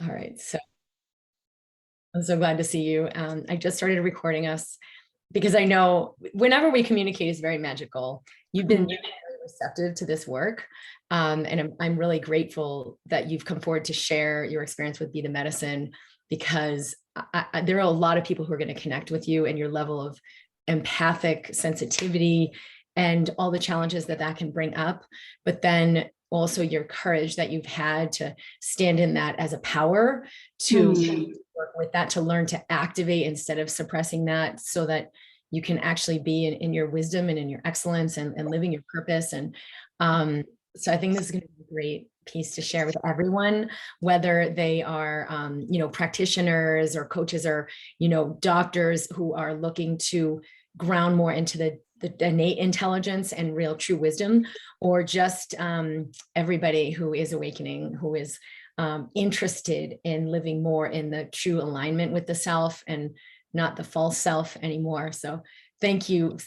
All right. So I'm so glad to see you. I just started recording us because I know whenever we communicate is very magical. You've been very receptive to this work. And I'm really grateful that you've come forward to share your experience with Be the Medicine, because there are a lot of people who are going to connect with you and your level of empathic sensitivity and all the challenges that that can bring up. But then also your courage that you've had to stand in that as a power to work with that, to learn to activate instead of suppressing that, so that you can actually be in your wisdom and in your excellence and living your purpose. And so I think this is going to be a great piece to share with everyone, whether they are, practitioners or coaches or, doctors who are looking to ground more into the innate intelligence and real true wisdom, or just everybody who is awakening, who is interested in living more in the true alignment with the self and not the false self anymore. So thank you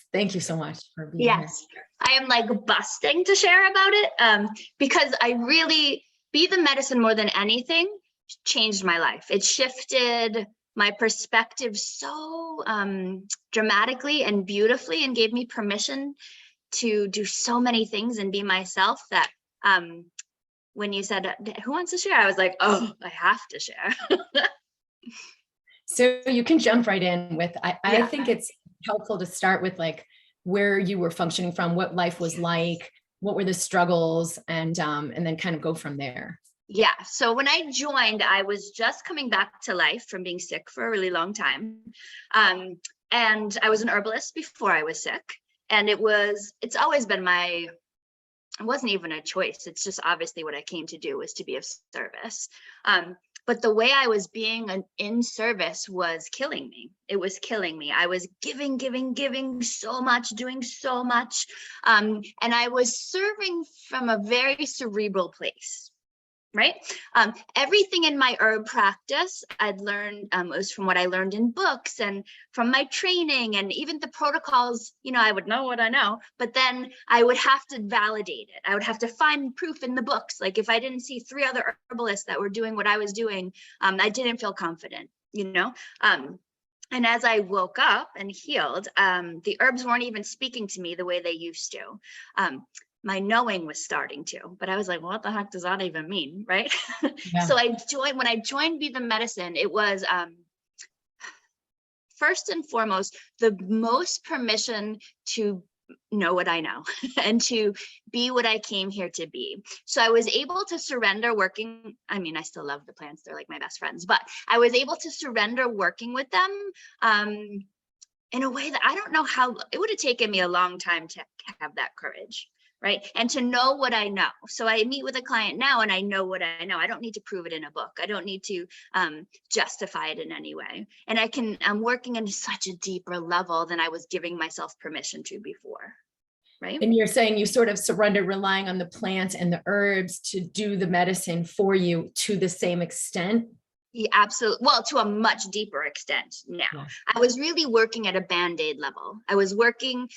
so much for being here. I am like busting to share about it because I really, Be the Medicine more than anything changed my life. It shifted my perspective so dramatically and beautifully, and gave me permission to do so many things and be myself, that when you said, who wants to share? I was like, oh, I have to share. So you can jump right in with, I think it's helpful to start with like where you were functioning from, what life was like, what were the struggles, and then kind of go from there. Yeah. So when I joined, I was just coming back to life from being sick for a really long time. And I was an herbalist before I was sick. And it's always been it wasn't even a choice. It's just obviously what I came to do, was to be of service. But the way I was being in service was killing me. It was killing me. I was giving so much, doing so much. And I was serving from a very cerebral place. Right. Everything in my herb practice I'd learned was from what I learned in books and from my training, and even the protocols, I would know what I know, but then I would have to validate it. I would have to find proof in the books. Like if I didn't see 3 other herbalists that were doing what I was doing, I didn't feel confident, And as I woke up and healed, the herbs weren't even speaking to me the way they used to. My knowing was starting to, but I was like, what the heck does that even mean? Right. Yeah. So when I joined Be the Medicine, it was, first and foremost, the most permission to know what I know and to be what I came here to be. So I was able to surrender working. I mean, I still love the plants. They're like my best friends, but I was able to surrender working with them, in a way that I don't know how. It would have taken me a long time to have that courage. Right. And to know what I know. So I meet with a client now and I know what I know. I don't need to prove it in a book. I don't need to justify it in any way. And I'm working in such a deeper level than I was giving myself permission to before. Right. And you're saying you sort of surrender relying on the plants and the herbs to do the medicine for you to the same extent? Yeah, absolutely. Well, to a much deeper extent now. Yeah. I was really working at a Band-Aid level. I was working,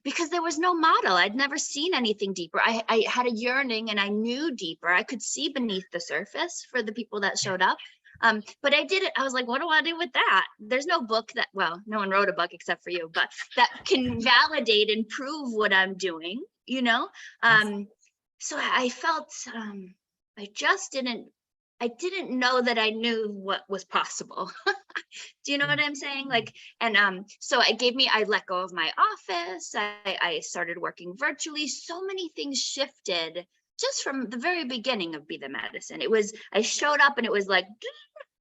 because there was no model. I'd never seen anything deeper. I had a yearning and I knew deeper. I could see beneath the surface for the people that showed up. But I did it. I was like, what do I do with that? There's no book no one wrote a book except for you, but that can validate and prove what I'm doing, So I felt, I didn't know that I knew what was possible. Do you know what I'm saying? So I let go of my office. I started working virtually. So many things shifted just from the very beginning of Be the Medicine. I showed up and it was like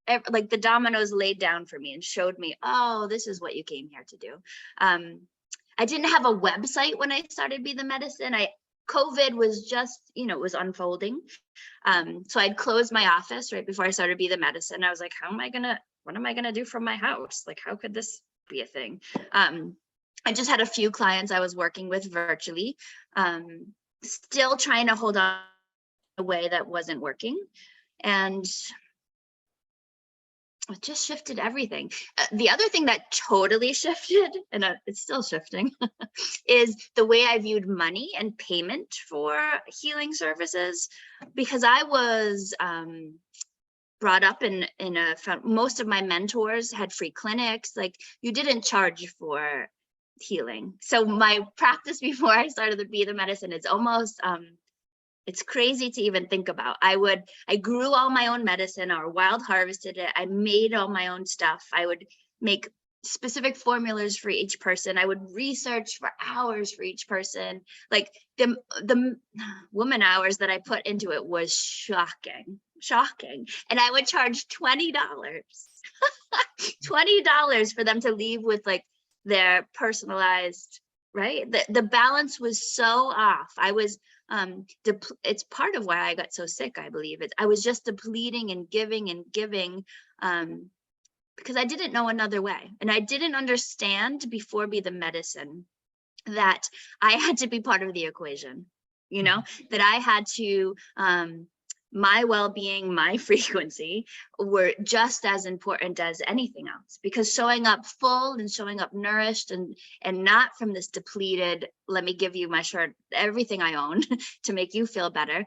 the dominoes laid down for me and showed me, oh, this is what you came here to do. I didn't have a website when I started Be the Medicine. COVID was just, it was unfolding. So I'd closed my office right before I started Be the Medicine. I was like, what am I going to do from my house? Like, how could this be a thing? I just had a few clients I was working with virtually, still trying to hold on a way that wasn't working. And it just shifted everything. The other thing that totally shifted, and it's still shifting, is the way I viewed money and payment for healing services, because I was brought up in a, most of my mentors had free clinics. Like, you didn't charge for healing. So my practice before I started the Be the Medicine is almost, it's crazy to even think about. I grew all my own medicine, or wild harvested it. I made all my own stuff. I would make specific formulas for each person. I would research for hours for each person. Like, the woman hours that I put into it was shocking. And I would charge $20, $20 for them to leave with like their personalized, right? The balance was so off. I was, it's part of why I got so sick, I believe. I was just depleting and giving, because I didn't know another way. And I didn't understand before Be the Medicine that I had to be part of the equation, that I had to, my well-being, my frequency were just as important as anything else, because showing up full and showing up nourished and not from this depleted, let me give you my shirt, everything I own to make you feel better.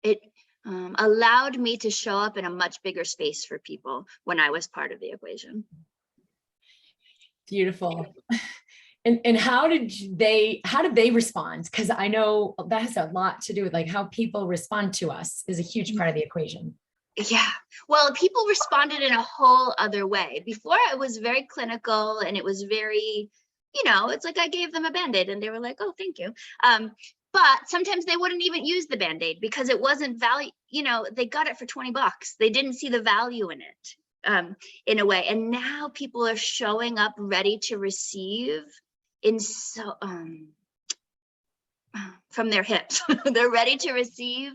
It allowed me to show up in a much bigger space for people when I was part of the equation. Beautiful. And how did they respond? Because I know that has a lot to do with like how people respond to us is a huge part of the equation. Yeah, well, people responded in a whole other way. Before, it was very clinical, and it was very, it's like I gave them a Band-Aid and they were like, oh, thank you. But sometimes they wouldn't even use the Band-Aid because it wasn't value, they got it for $20. They didn't see the value in it, in a way. And now people are showing up ready to receive from their hips. They're ready to receive.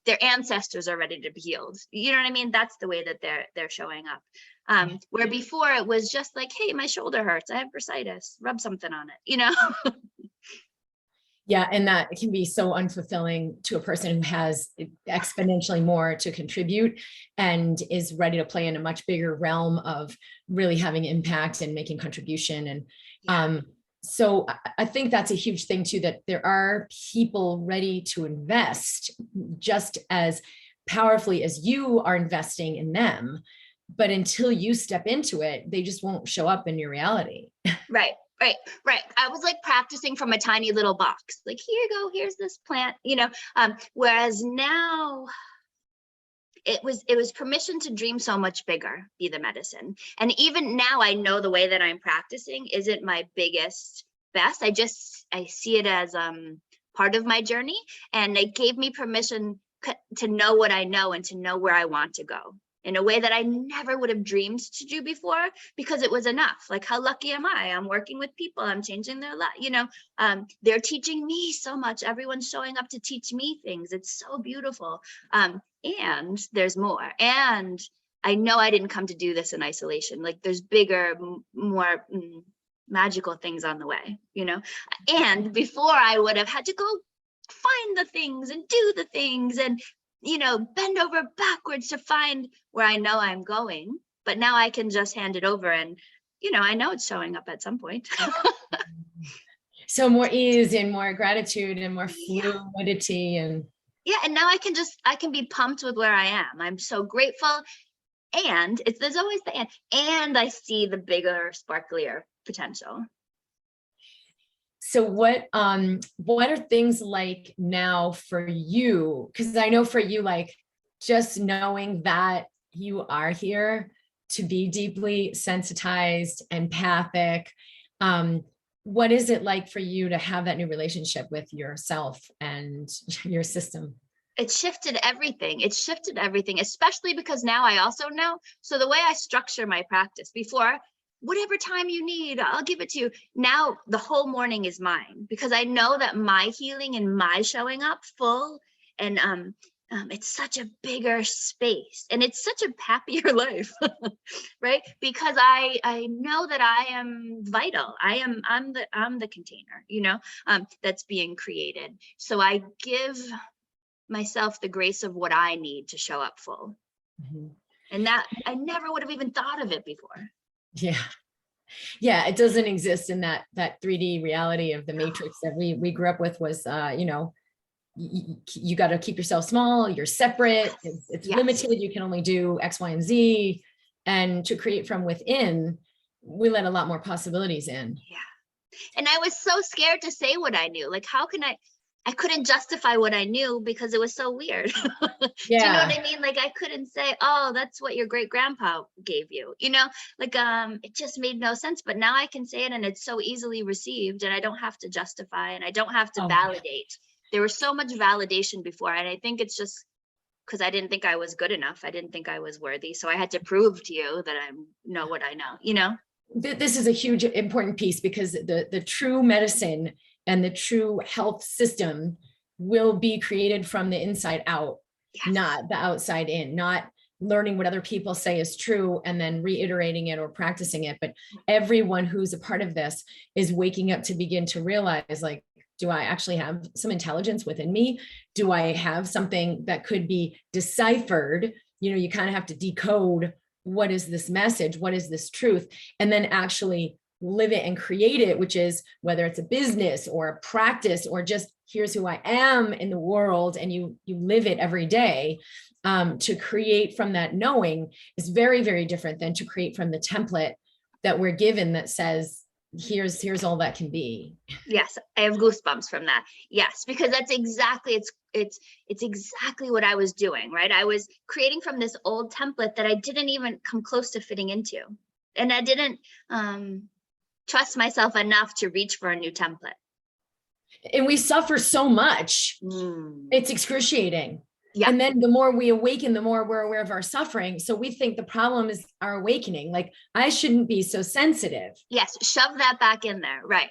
Their ancestors are ready to be healed. You know what I mean? That's the way that they're showing up. Where before it was just like, hey, my shoulder hurts, I have bursitis, rub something on it, Yeah, and that can be so unfulfilling to a person who has exponentially more to contribute and is ready to play in a much bigger realm of really having impact and making contribution. And so I think that's a huge thing too, that there are people ready to invest just as powerfully as you are investing in them. But until you step into it, they just won't show up in your reality. Right. I was like practicing from a tiny little box, like, here you go, here's this plant, whereas now it was permission to dream so much bigger, Be the Medicine. And even now I know the way that I'm practicing isn't my biggest best. I see it as part of my journey, and it gave me permission to know what I know and to know where I want to go in a way that I never would have dreamed to do before, because it was enough. Like, how lucky am I? I'm working with people, I'm changing their life, they're teaching me so much. Everyone's showing up to teach me things. It's so beautiful. And there's more. And I know I didn't come to do this in isolation. Like, there's bigger, more magical things on the way, And before, I would have had to go find the things and do the things and bend over backwards to find where I know I'm going. But now I can just hand it over, and I know it's showing up at some point. So more ease and more gratitude and more fluidity. And now I can be pumped with where I am. I'm so grateful. And there's always the and I see the bigger, sparklier potential. So what are things like now for you? Because I know for you, like, just knowing that you are here to be deeply sensitized, empathic, what is it like for you to have that new relationship with yourself and your system? It shifted everything. Especially because now I also know. So the way I structure my practice, before, whatever time you need, I'll give it to you. Now the whole morning is mine, because I know that my healing and my showing up full, and it's such a bigger space, and it's such a happier life, right? Because I know that I am vital. I'm the container, that's being created. So I give myself the grace of what I need to show up full. Mhm. And that I never would have even thought of it before. Yeah. Yeah. It doesn't exist in that 3D reality of the matrix that we grew up with was, you got to keep yourself small. You're separate. It's Yes. limited. You can only do X, Y, and Z. And to create from within, we let a lot more possibilities in. Yeah. And I was so scared to say what I knew. Like, how can I couldn't justify what I knew because it was so weird. Do you know Yeah. what I mean? Like, I couldn't say, oh, that's what your great grandpa gave you, like, it just made no sense. But now I can say it and it's so easily received and I don't have to justify and I don't have to Oh, validate. There was so much validation before. And I think it's just because I didn't think I was good enough. I didn't think I was worthy. So I had to prove to you that I know what I know. This is a huge important piece because the true medicine and the true health system will be created from the inside out, Yes. not the outside in, not learning what other people say is true and then reiterating it or practicing it. But everyone who's a part of this is waking up to begin to realize, like, do I actually have some intelligence within me? Do I have something that could be deciphered? You kind of have to decode, what is this message? What is this truth? And then actually live it and create it, which is whether it's a business or a practice or just here's who I am in the world. And you live it every day. To create from that knowing is very, very different than to create from the template that we're given that says, here's all that can be. Yes, I have goosebumps from that. Yes, because that's exactly it's exactly what I was doing, right? I was creating from this old template that I didn't even come close to fitting into. And I didn't trust myself enough to reach for a new template. And we suffer so much. It's excruciating. Yeah. And then the more we awaken, the more we're aware of our suffering. So we think the problem is our awakening. Like, I shouldn't be so sensitive. Yes, shove that back in there. Right.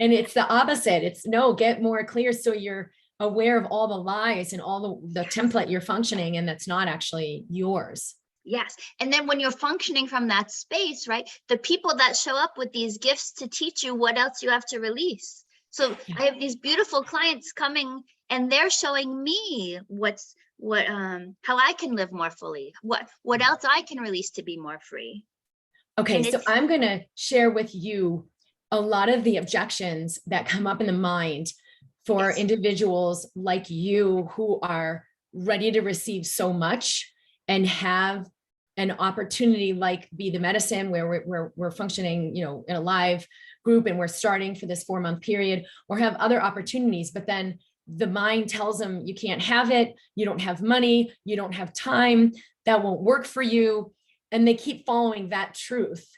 And it's the opposite. It's no, get more clear so you're aware of all the lies and all the template you're functioning and that's not actually yours. Yes. And then when you're functioning from that space, right, the people that show up with these gifts to teach you what else you have to release. So I have these beautiful clients coming and they're showing me how I can live more fully, what else I can release to be more free. Okay, so I'm going to share with you a lot of the objections that come up in the mind for individuals like you who are ready to receive so much and have an opportunity like Be the Medicine, where we're functioning, in a live group and we're starting for this 4-month period, or have other opportunities, but then the mind tells them you can't have it, you don't have money, you don't have time, that won't work for you. And they keep following that truth.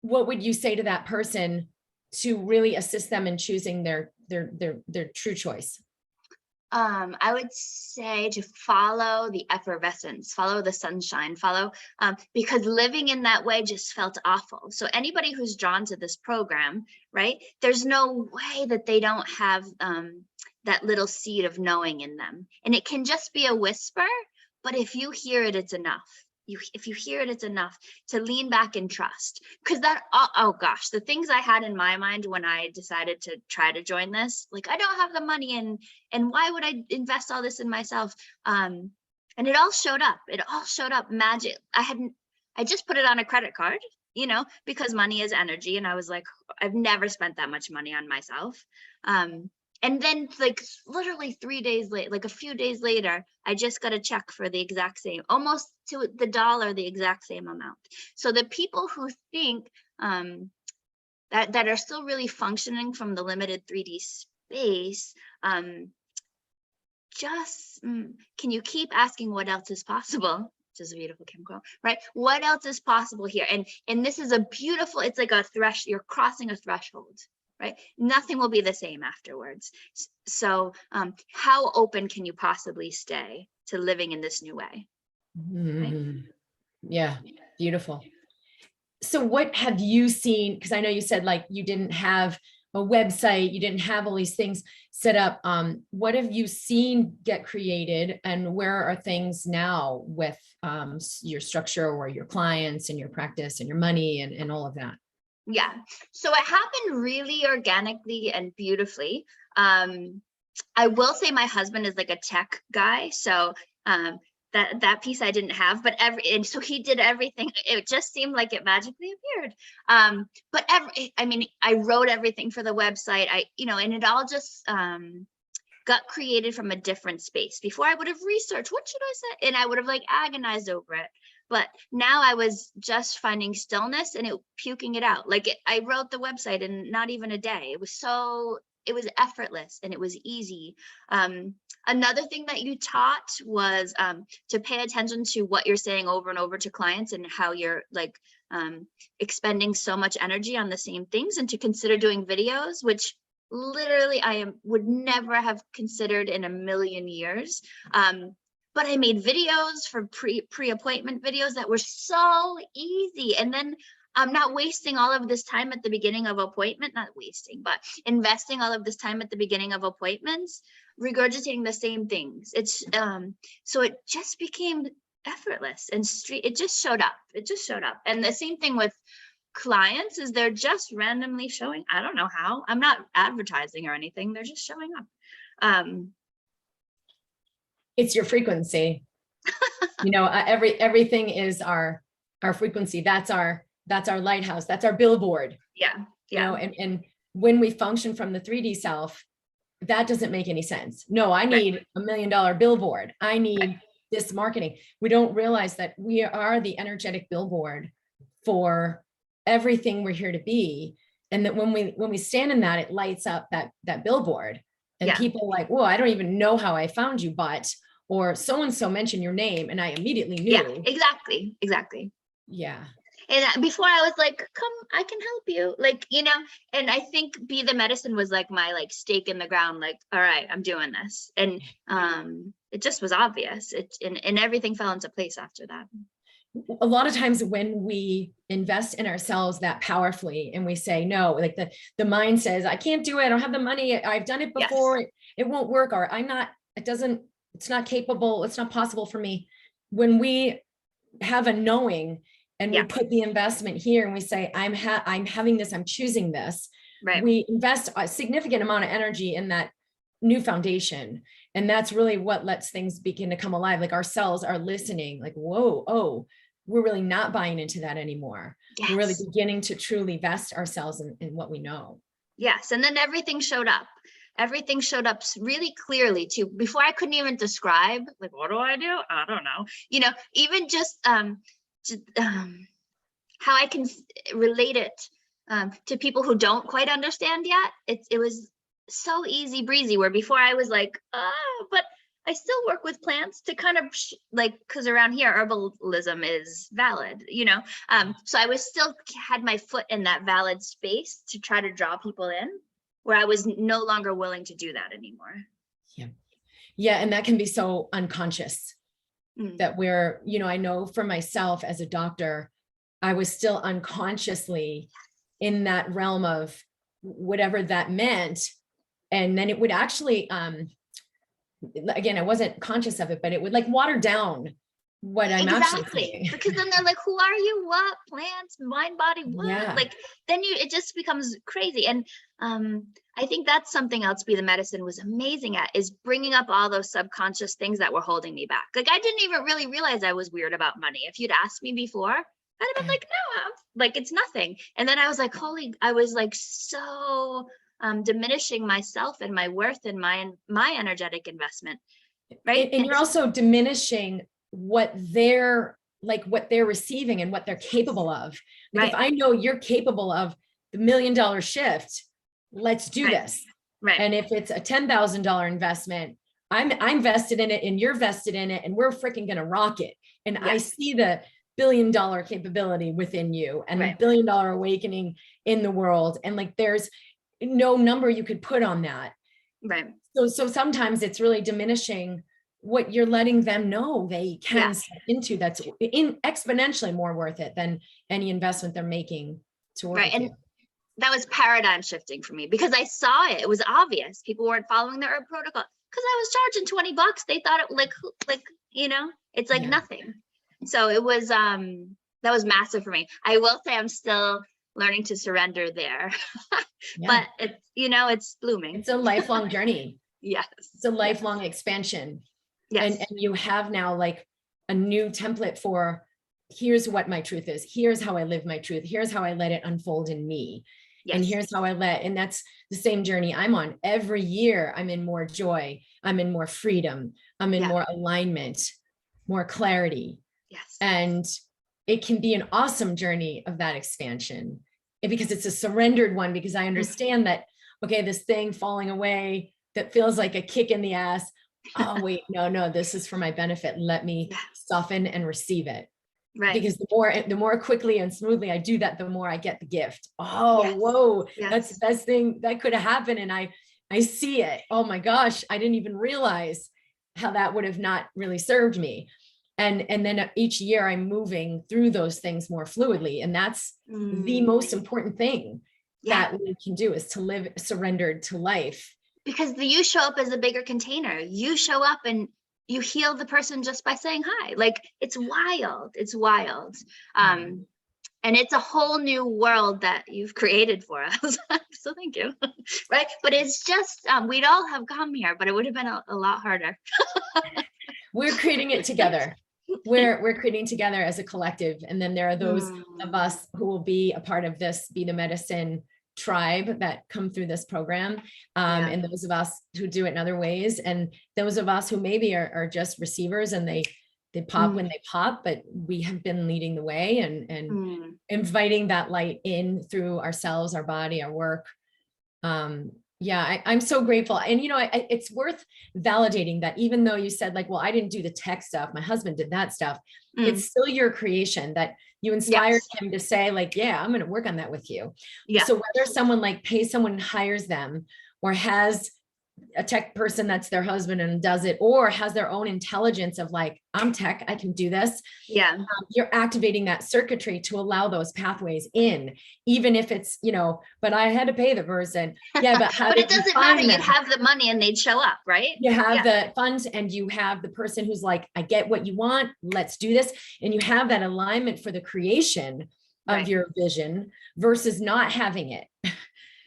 What would you say to that person to really assist them in choosing their true choice? I would say to follow the effervescence, follow the sunshine, because living in that way just felt awful. So anybody who's drawn to this program, right, there's no way that they don't have that little seed of knowing in them. And it can just be a whisper, but if you hear it, it's enough. If you hear it, it's enough to lean back and trust. Because oh gosh, the things I had in my mind when I decided to try to join this, like, I don't have the money and why would I invest all this in myself? And it all showed up. It all showed up magic. I just put it on a credit card, because money is energy. And I was like, I've never spent that much money on myself. And then, like, literally 3 days later, like a few days later, I just got a check for the exact same, almost to the dollar, the exact same amount. So the people who think that are still really functioning from the limited 3D space, can you keep asking what else is possible? Which is a beautiful Kim quote, right? What else is possible here? And this is a beautiful, it's like you're crossing a threshold. Right? Nothing will be the same afterwards. So how open can you possibly stay to living in this new way? Right? Yeah, beautiful. So what have you seen? Because I know you said, like, you didn't have a website, you didn't have all these things set up. What have you seen get created, and where are things now with your structure or your clients and your practice and your money and all of that? Yeah. So it happened really organically and beautifully. I will say my husband is like a tech guy. So that piece I didn't have, but and so he did everything. It just seemed like it magically appeared. But I mean, I wrote everything for the website. And it all just got created from a different space. Before I would have researched, what should I say? And I would have like agonized over it. But now I was just finding stillness and puking it out. Like I wrote the website in not even a day. It was effortless and it was easy. Another thing that you taught was to pay attention to what you're saying over and over to clients and how you're like expending so much energy on the same things, and to consider doing videos, which literally would never have considered in a million years. But I made videos for pre-appointment videos that were so easy. And then I'm not wasting all of this time at the beginning of appointment, not wasting, but investing all of this time at the beginning of appointments, regurgitating the same things. So it just became effortless and it just showed up. It just showed up. And the same thing with clients is they're just randomly showing. I don't know how. I'm not advertising or anything. They're just showing up. It's your frequency. Everything is our frequency. That's our lighthouse. That's our billboard. Yeah. And when we function from the 3D self, that doesn't make any sense. No, I need $1 million billboard. I need this marketing. We don't realize that we are the energetic billboard for everything we're here to be. And that when we stand in that, it lights up that billboard, and people are like, whoa, I don't even know how I found you, or so-and-so mentioned your name and I immediately knew. Yeah, exactly. Yeah. And before I was like, come, I can help you. Like, and I think Be the Medicine was like my like stake in the ground, like, all right, I'm doing this. And it just was obvious. And everything fell into place after that. A lot of times when we invest in ourselves that powerfully and we say, no, like the mind says, I can't do it. I don't have the money. I've done it before. Yes. It won't work. Or it's not capable. It's not possible for me. When we have a knowing and we put the investment here and we say, I'm having this, I'm choosing this. Right. We invest a significant amount of energy in that new foundation. And that's really what lets things begin to come alive. Like our cells are listening, like, whoa, oh, we're really not buying into that anymore. Yes. We're really beginning to truly vest ourselves in what we know. Yes. And then everything showed up. Everything showed up really clearly too. Before I couldn't even describe, like, what do I do? I don't know. Even just how I can relate it to people who don't quite understand yet. It was so easy breezy, where before I was like, but I still work with plants to kind of because around here herbalism is valid, so I had my foot in that valid space to try to draw people in, where I was no longer willing to do that anymore. Yeah. And that can be so unconscious that we're, I know for myself as a doctor, I was still unconsciously in that realm of whatever that meant. And then it would actually, again, I wasn't conscious of it, but it would like water down what I'm actually saying. Because then they're like, who are you? What? Plants, mind, body, what? Yeah. Like, then it just becomes crazy. And I think that's something else Be the Medicine was amazing at, is bringing up all those subconscious things that were holding me back. Like, I didn't even really realize I was weird about money. If you'd asked me before, I'd have been like, no, like, it's nothing. And then I was like, I was like, so diminishing myself and my worth and my energetic investment. Right. And you're also diminishing what they're receiving and what they're capable of. Like, if I know you're capable of the $1 million shift, let's do this. Right. And if it's a $10,000 investment, I'm vested in it and you're vested in it, and we're freaking going to rock it. And I see the $1 billion capability within you and the $1 billion awakening in the world. And like, there's no number you could put on that. Right. So sometimes it's really diminishing what you're letting them know they can step into, that's exponentially more worth it than any investment they're making to work with you. That was paradigm shifting for me, because I saw it. It was obvious. People weren't following the herb protocol because I was charging $20. They thought it it's like nothing. So it was, that was massive for me. I will say I'm still learning to surrender there, but it's, it's blooming. It's a lifelong journey. Yes. It's a lifelong expansion. Yes. And you have now like a new template for, here's what my truth is. Here's how I live my truth. Here's how I let it unfold in me. And Yes. here's how and that's the same journey I'm on. Every year I'm in more joy. I'm in more freedom. I'm in more alignment, more clarity. Yes. And it can be an awesome journey of that expansion, because it's a surrendered one, because I understand that, okay, this thing falling away that feels like a kick in the ass. Oh, wait, no, this is for my benefit. Let me soften and receive it. Right. Because the more quickly and smoothly I do that, the more I get the gift. Oh, whoa, that's the best thing that could have happened. And I see it. Oh my gosh, I didn't even realize how that would have not really served me. And then each year I'm moving through those things more fluidly. And that's the most important thing that we can do, is to live surrendered to life. Because you show up as a bigger container. You show up and you heal the person just by saying hi. Like, it's wild. It's wild. And it's a whole new world that you've created for us. So thank you. Right. But it's just, we'd all have come here, but it would have been a lot harder. We're creating it together. We're creating together as a collective. And then there are those of us who will be a part of this Be the Medicine tribe that come through this program, and those of us who do it in other ways, and those of us who maybe are just receivers and they pop when they pop, but we have been leading the way and inviting that light in through ourselves, our body, our work. I'm so grateful. And, it's worth validating that, even though you said like, well, I didn't do the tech stuff, my husband did that stuff. It's still your creation, that you inspired him to say like, yeah, I'm going to work on that with you. So whether someone like pays someone and hires them, or has a tech person that's their husband and does it, or has their own intelligence of like, I'm tech, I can do this. You're activating that circuitry to allow those pathways in, even if it's, but I had to pay the person. Yeah, but how but it doesn't matter. You'd have the money and they'd show up, right? You have the funds, and you have the person who's like, I get what you want, let's do this. And you have that alignment for the creation of your vision versus not having it.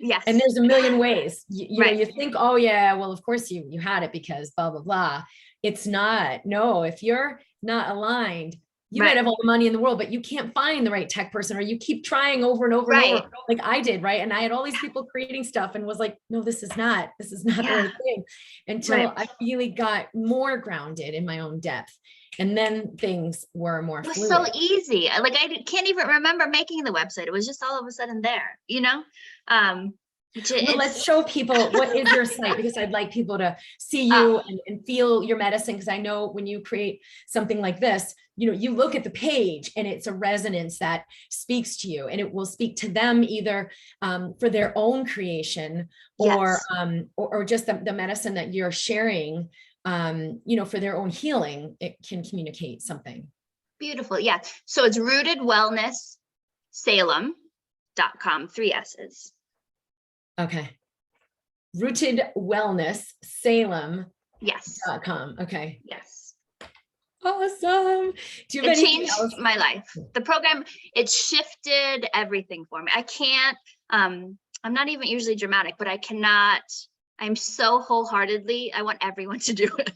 Yes. And there's a million ways, you know, you think, oh yeah, well, of course you had it because blah, blah, blah. It's not. No, if you're not aligned, you might have all the money in the world, but you can't find the right tech person, or you keep trying over and over and over, like I did. Right. And I had all these people creating stuff and was like, no, this is not the right thing, until I really got more grounded in my own depth. And then things were more fluid. It was so easy. Like, I can't even remember making the website. It was just all of a sudden there, Well, let's show people what is your site, because I'd like people to see you and feel your medicine. Because I know when you create something like this, you look at the page and it's a resonance that speaks to you, and it will speak to them either for their own creation, or just the medicine that you're sharing, for their own healing. It can communicate something. Beautiful. Yeah. So it's rootedwellnesssalem.com, 3 S's. Okay. Rooted Wellness Salem.com. Yes. Okay. Yes. Awesome. Do you have it changed my life. The program, it shifted everything for me. I can't, I'm not even usually dramatic, but I'm so wholeheartedly, I want everyone to do it.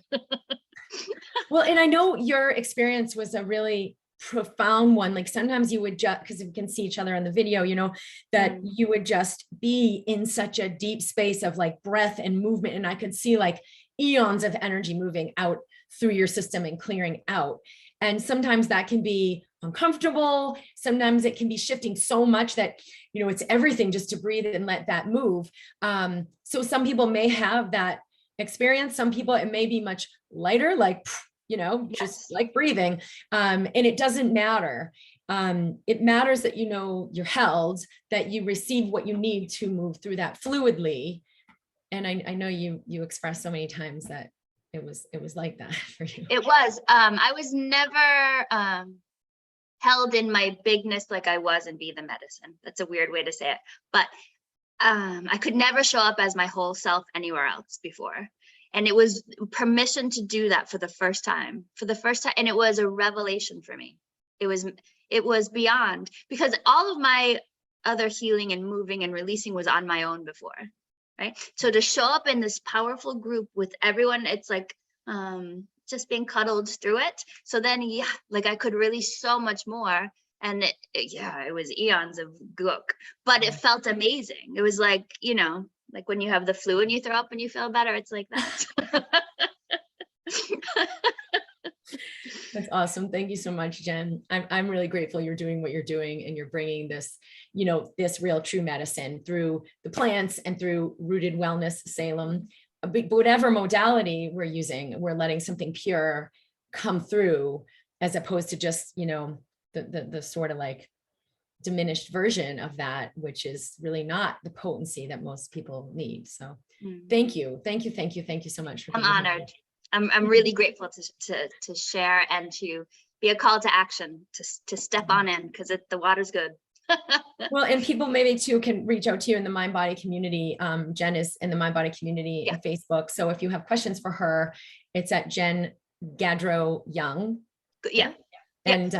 Well, and I know your experience was a really profound one. Like sometimes you would just, because we can see each other on the video, that you would just be in such a deep space of like breath and movement. And I could see like eons of energy moving out through your system and clearing out. And sometimes that can be uncomfortable. Sometimes it can be shifting so much that, it's everything just to breathe and let that move. So some people may have that experience. Some people, it may be much lighter, like, just like breathing. And it doesn't matter. It matters that, you're held, that you receive what you need to move through that fluidly. And I know you expressed so many times that it was like that for you. It was. I was never held in my bigness like I was in Be the Medicine. That's a weird way to say it. But I could never show up as my whole self anywhere else before. And it was permission to do that for the first time. And it was a revelation for me. It was beyond, because all of my other healing and moving and releasing was on my own before. right? So to show up in this powerful group with everyone, it's like just being cuddled through it. So then, yeah, like I could release so much more. And it was eons of gook, but it felt amazing. It was like, you know, like when you have the flu and you throw up and you feel better, it's like that. That's awesome. Thank you so much, Jen. I'm really grateful you're doing what you're doing, and you're bringing this, you know, this real true medicine through the plants and through Rooted Wellness Salem. But whatever modality we're using, we're letting something pure come through, as opposed to just, you know, the sort of like diminished version of that, which is really not the potency that most people need. So thank you. Thank you. Thank you. Thank you so much for I'm being honored. here. I'm really grateful to share and to be a call to action, to step on in, because the water's good. Well, and people maybe too can reach out to you in the Mind Body community. Jen is in the Mind Body community in Facebook. So if you have questions for her, it's at Jen Gadreau Young. Yeah. And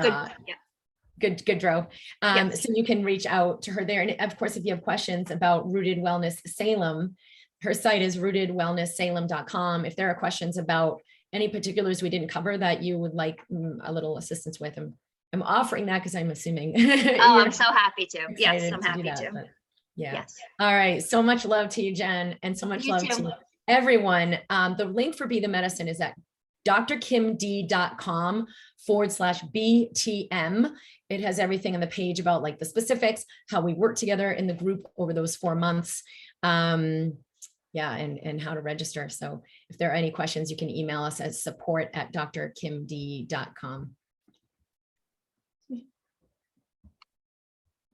Good. Gadreau. Yes. So you can reach out to her there. And of course, if you have questions about Rooted Wellness Salem, her site is rootedwellnesssalem.com. If there are questions about any particulars we didn't cover that you would like a little assistance with, I'm offering that because I'm assuming. Oh, I'm so happy to. Yes, I'm to happy that, to. Yeah. Yes. All right. So much love to you, Jen, and so much You love too. to everyone. The link for Be the Medicine is at drkimd.com/BTM. It has everything on the page about like the specifics, how we work together in the group over those 4 months. Yeah, and how to register. So if there are any questions, you can email us at support@drkimd.com.